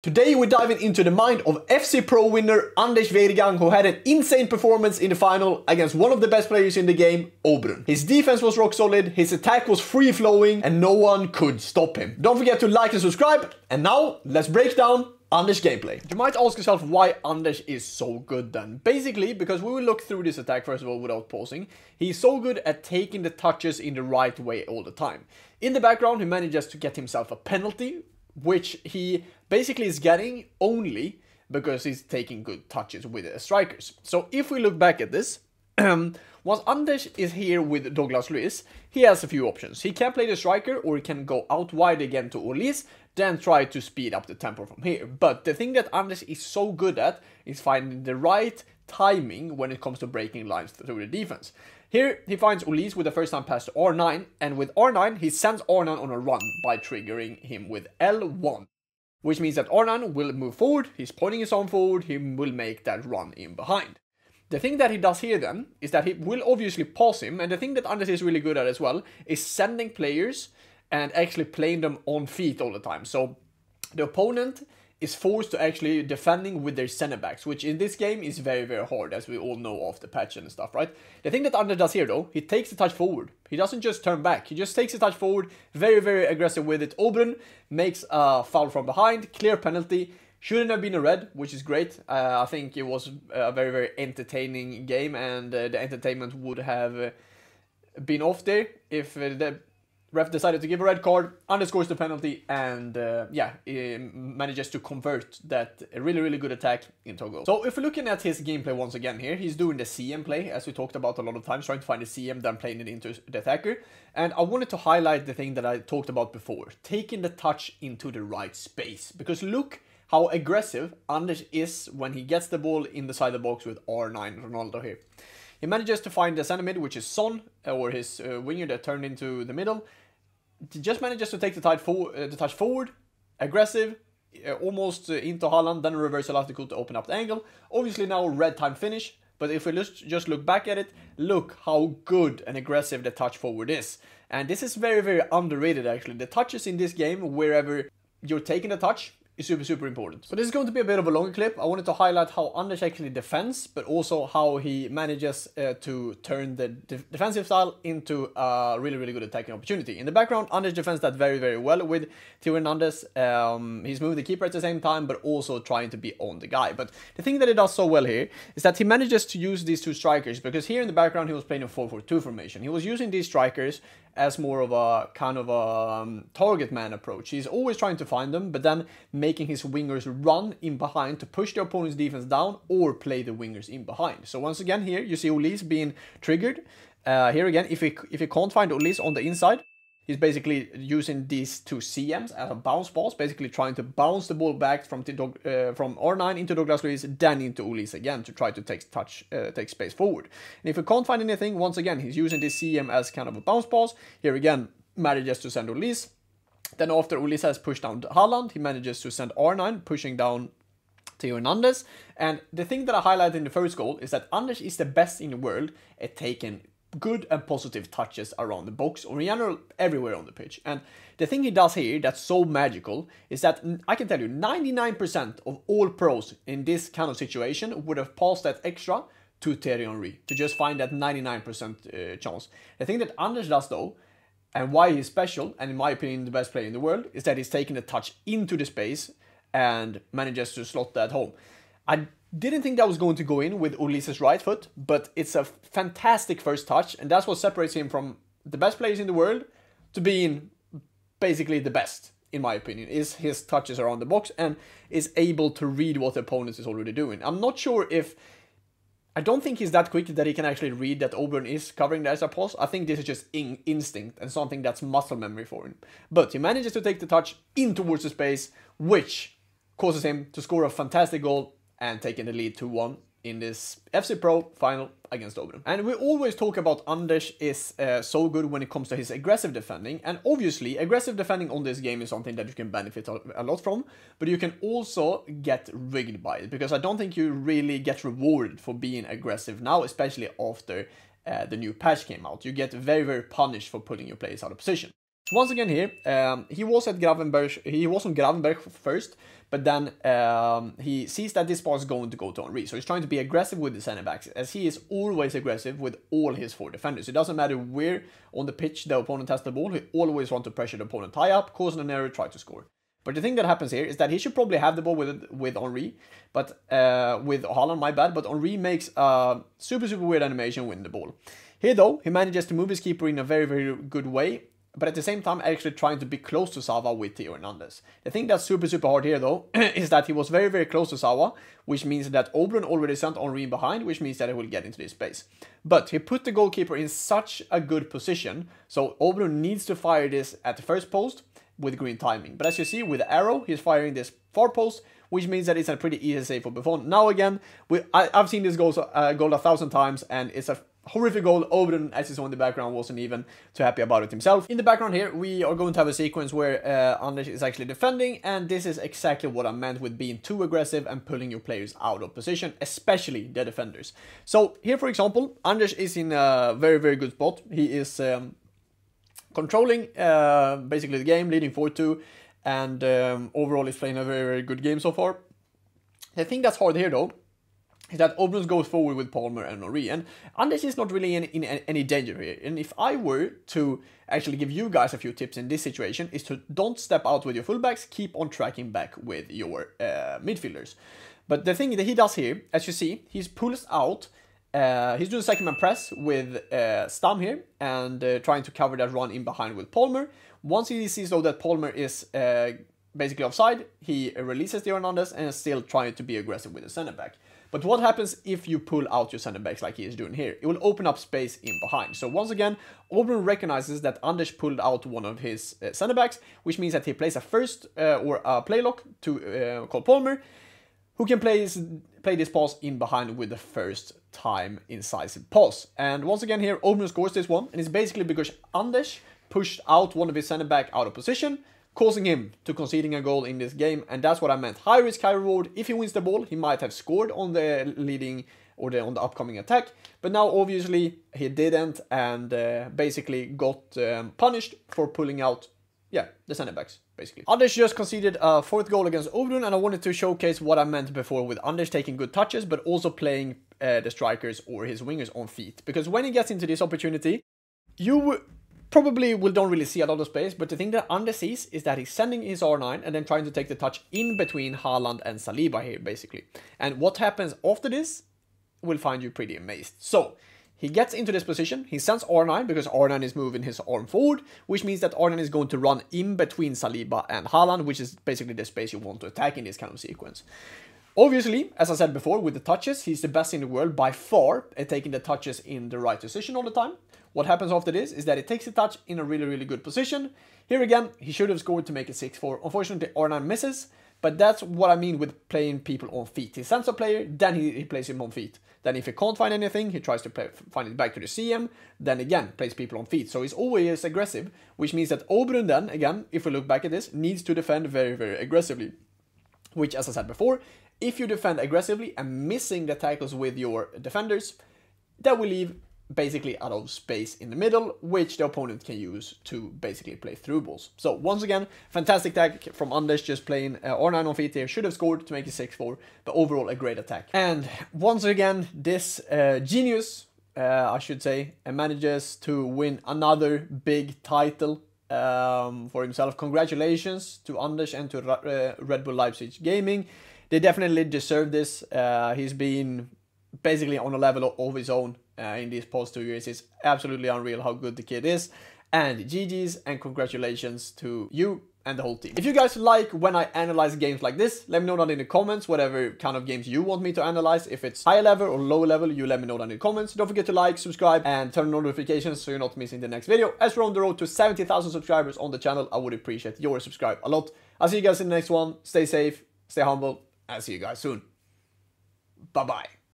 Today we're diving into the mind of FC Pro winner Anders Vejrgang, who had an insane performance in the final against one of the best players in the game, Olle. His defense was rock solid, his attack was free-flowing, and no one could stop him. Don't forget to like and subscribe, and now let's break down Anders' gameplay. You might ask yourself why Anders is so good then. Basically, because we will look through this attack first of all without pausing. He's so good at taking the touches in the right way all the time. In the background, he manages to get himself a penalty, which he basically is getting only because he's taking good touches with the strikers. So if we look back at this, once Anders is here with Douglas Luiz, he has a few options. He can play the striker, or he can go out wide again to Ollelito, then try to speed up the tempo from here. But the thing that Anders is so good at is finding the right timing when it comes to breaking lines through the defense. Here he finds Ollelito with the first time pass to R9, and with R9 he sends R9 on a run by triggering him with L1. Which means that R9 will move forward, he's pointing his arm forward, he will make that run in behind. The thing that he does here then is that he will obviously pause him, and the thing that Anders is really good at as well is sending players and actually playing them on feet all the time. So the opponent is forced to actually defending with their center backs, which in this game is very, very hard, as we all know off the patch and stuff, right? The thing that Anders does here though, he takes the touch forward. He doesn't just turn back, he just takes the touch forward, very, very aggressive with it. Olle makes a foul from behind, clear penalty. Shouldn't have been a red, which is great. I think it was a very, very entertaining game, and the entertainment would have been off there if the ref decided to give a red card. Underscores the penalty, and yeah, manages to convert that really, really good attack into a goal. So if we're looking at his gameplay once again here, he's doing the CM play, as we talked about a lot of times, trying to find the CM, then playing it into the attacker. And I wanted to highlight the thing that I talked about before, taking the touch into the right space. Because look how aggressive Anders is when he gets the ball in the side of the box with R9 Ronaldo here. He manages to find the center mid, which is Son, or his winger that turned into the middle. He just manages to take the touch forward, aggressive, almost into Haaland, then reverse elastical to open up the angle. Obviously now red time finish, but if we just look back at it, look how good and aggressive the touch forward is. And this is very, very underrated actually. The touches in this game, wherever you're taking the touch, is super, super important. So this is going to be a bit of a longer clip. I wanted to highlight how Anders actually defends, but also how he manages to turn the defensive style into a really, really good attacking opportunity. In the background, Anders defends that very, very well with Theo Hernandez. He's moving the keeper at the same time, but also trying to be on the guy. But the thing that he does so well here is that he manages to use these two strikers, because here in the background he was playing a 4-4-2 formation. He was using these strikers as more of a kind of a target man approach. He's always trying to find them, but then making his wingers run in behind to push the opponent's defense down or play the wingers in behind. So once again here, you see Ollelito being triggered. Here again, if he can't find Ollelito on the inside, he's basically using these two CMs as a bounce balls, basically trying to bounce the ball back from R9 into Douglas Luiz, then into Ollelito again to try to take space forward. And if he can't find anything, once again, he's using this CM as kind of a bounce balls. Here again, manages to send Ollelito. Then after Ollelito has pushed down Haaland, he manages to send R9, pushing down Theo Hernandez. And the thing that I highlighted in the first goal is that Anders is the best in the world at taking good and positive touches around the box, or in general everywhere on the pitch. And the thing he does here that's so magical is that I can tell you 99% of all pros in this kind of situation would have passed that extra to Thierry Henry to just find that 99% chance. The thing that Anders does though, and why he's special, and in my opinion the best player in the world, is that he's taking the touch into the space and manages to slot that home. I didn't think that was going to go in with Ollelito's right foot, but it's a fantastic first touch, and that's what separates him from the best players in the world to being basically the best, in my opinion, is his touches around the box and is able to read what the opponent is already doing. I'm not sure if... I don't think he's that quick that he can actually read that Olle is covering the extra pass. I think this is just instinct and something that's muscle memory for him. But he manages to take the touch in towards the space, which causes him to score a fantastic goal and taking the lead 2-1 in this FC Pro final against Olle. And we always talk about Anders is so good when it comes to his aggressive defending, and obviously aggressive defending on this game is something that you can benefit a lot from, but you can also get rigged by it, because I don't think you really get rewarded for being aggressive now, especially after the new patch came out. You get very, very punished for putting your players out of position. So once again here, he was at Gravenberg, he was on Gravenberg first, but then he sees that this ball is going to go to Henry. So he's trying to be aggressive with the center backs, as he is always aggressive with all his 4 defenders. It doesn't matter where on the pitch the opponent has the ball, he always wants to pressure the opponent high up, cause an error, try to score. But the thing that happens here is that he should probably have the ball with Henry, but with Haaland, my bad, but Henry makes a super weird animation winning the ball. Here though, he manages to move his keeper in a very good way, but at the same time actually trying to be close to Sava with Theo Hernandez. The thing that's super hard here though is that he was very close to Sava, which means that Oblin already sent Henry in behind, which means that he will get into this space. But he put the goalkeeper in such a good position, so Oblin needs to fire this at the first post with green timing. But as you see with the arrow, he's firing this far post, which means that it's a pretty easy save for Buffon. Now again, I've seen this goal 1,000 times, and it's a horrific goal. Oberyn, as you saw in the background, wasn't even too happy about it himself. In the background here, we are going to have a sequence where Anders is actually defending, and this is exactly what I meant with being too aggressive and pulling your players out of position, especially the defenders. So here, for example, Anders is in a very good spot. He is controlling basically the game, leading 4-2, and overall he's playing a very good game so far. The thing that's hard here though is that Oblin goes forward with Palmer and Henry, and Anders is not really in any danger here. And if I were to actually give you guys a few tips in this situation, is to don't step out with your fullbacks, keep on tracking back with your midfielders. But the thing that he does here, as you see, he pulls out, he's doing second man press with Stam here, and trying to cover that run in behind with Palmer. Once he sees though that Palmer is basically offside, he releases the Hernandez and is still trying to be aggressive with the center back. But what happens if you pull out your center backs like he is doing here? It will open up space in behind. So once again, Oblin recognizes that Anders pulled out one of his center backs, which means that he plays a first or a play lock to Cole Palmer, who can play this pass in behind with the first time incisive pass. And once again here, Oblin scores this one, and it's basically because Anders pushed out one of his center back out of position, causing him to conceding a goal in this game. And that's what I meant. High risk, high reward. If he wins the ball, he might have scored on the leading or on the upcoming attack. But now obviously he didn't, and basically got punished for pulling out, the center backs, basically. Anders just conceded a 4th goal against Oblin, and I wanted to showcase what I meant before with Anders taking good touches, but also playing the strikers or his wingers on feet. Because when he gets into this opportunity, you probably don't really see a lot of space, but the thing that Anders sees is that he's sending his R9 and then trying to take the touch in between Haaland and Saliba here, basically. And what happens after this will find you pretty amazed. So he gets into this position, he sends R9 because R9 is moving his arm forward, which means that R9 is going to run in between Saliba and Haaland, which is basically the space you want to attack in this kind of sequence. Obviously, as I said before, with the touches, he's the best in the world by far at taking the touches in the right position all the time. What happens after this is that he takes the touch in a really good position. Here again, he should have scored to make it 6-4. Unfortunately, R9 misses, but that's what I mean with playing people on feet. He sends a player, then he plays him on feet. Then if he can't find anything, he tries to find it back to the CM, then again, plays people on feet. So he's always aggressive, which means that Oberyn then, again, if we look back at this, needs to defend very aggressively. Which, as I said before, if you defend aggressively and missing the tackles with your defenders, that will leave basically out of space in the middle, which the opponent can use to basically play through balls. So once again, fantastic attack from Anders, just playing R9 on feet here. Should have scored to make it 6-4, but overall a great attack. And once again, this genius, I should say, manages to win another big title for himself. Congratulations to Anders and to Red Bull Leipzig Gaming. They definitely deserve this. He's been basically on a level of his own in these past 2 years. It's absolutely unreal how good the kid is. And GG's and congratulations to you and the whole team. If you guys like when I analyze games like this, let me know down in the comments whatever kind of games you want me to analyze. If it's higher level or lower level, you let me know down in the comments. Don't forget to like, subscribe, and turn on notifications so you're not missing the next video. As we're on the road to 70,000 subscribers on the channel, I would appreciate your subscribe a lot. I'll see you guys in the next one. Stay safe, stay humble, and see you guys soon. Bye-bye.